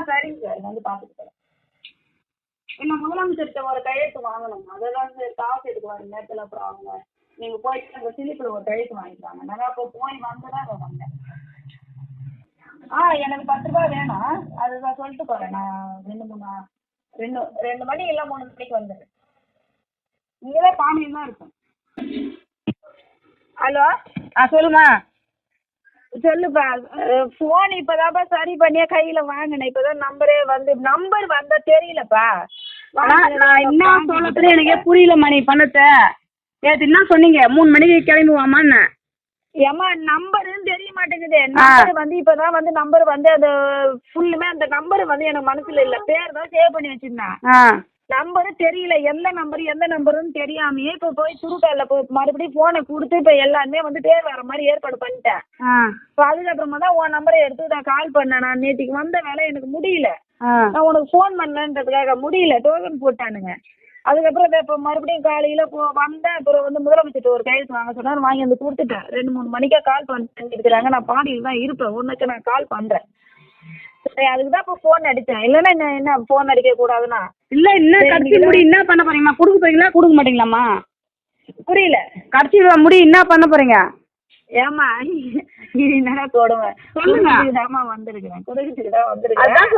சரிங்க சார் வந்து பார்த்துட்டு போகிறேன். இல்லை முதலமைச்சர்கிட்ட ஒரு கையெழுத்து வாங்கணும். அதெல்லாம் காசு எடுக்குவாங்க நேரத்தில். அப்புறம் அவங்க நீங்கள் போயிட்டு அந்த சிலிப்பில் ஒரு கையெழுத்து வாங்கிக்கிறாங்க. நான் அப்போ போய் வந்து தான் அதை வந்தேன். எனக்கு 10 ரூபா வேணும். அதுதான் சொல்லிட்டு போகிறேன். நான் 2 மணி இல்லை 3 மணிக்கு வந்துடுறேன். இங்கே தான் பாணியில் தான் இருக்கும். ஹலோ சொல்லுமா. சொல்லுப்பா. ஃபோன் இப்போதான்ப்பா சரி பண்ணியே கையில் வாங்கினேன். இப்போ தான் நம்பர் வந்தால் தெரியலப்பா. நான் என்ன சொல்லத்துலேயே எனக்கே புரியலம்மா. நீ பண்ணத்த நேற்று என்ன சொன்னீங்க? 3 மணிக்கு கிளம்புவாமான்னு. ஏம்மா நம்பருன்னு தெரிய மாட்டேங்குது. நம்பர் இப்போதான் நம்பர் அது ஃபுல்லுமே அந்த நம்பர் எனக்கு மனசில் இல்லை. பேர் தான் சேவ் பண்ணி வச்சுருந்தேன். நம்பரு தெரியல. எந்த நம்பருன்னு தெரியாமையே இப்போ போய் சுருக்கால மறுபடியும் ஃபோனை கொடுத்து இப்போ எல்லாருமே பேர் வர மாதிரி ஏற்பாடு பண்ணிட்டேன். இப்போ அதுக்கப்புறமா தான் உன் நம்பரை எடுத்து நான் கால் பண்ணேன். நான் நேற்றுக்கு வந்த வேலை எனக்கு முடியல. நான் உனக்கு ஃபோன் பண்ணேன்றதுக்காக முடியல. டோக்கன் போட்டானுங்க. அதுக்கப்புறம் இப்போ மறுபடியும் காலையில் வந்தேன். அப்புறம் முதலமைச்சர்கிட்ட ஒரு கையெழுத்து வாங்க சொன்னார். வாங்கி வந்து கொடுத்துட்டேன். 2-3 மணிக்கா கால் பண்ணிருக்கிறாங்க. நான் பாடியில் தான் இருப்பேன். உனக்கு நான் கால் பண்ணுறேன். சரி, அதுக்கு தான் இப்போ ஃபோன் அடித்தேன். இல்லைன்னா என்ன ஃபோன் அடிக்க கூடாதுன்னா? இல்லை இன்னும் கடைசி முடி என்ன பண்ண போறீங்கம்மா? கொடுக்க போறீங்களா கொடுக்க மாட்டீங்களாம்மா? புரியல. கடைசி முடி என்ன பண்ண போறீங்க? ஏம்மா இது என்னடா கொடுமை. சொல்லுங்க. வந்திருக்கிறேன். குறைச்சிட்டு தான் வந்திருக்கேன்.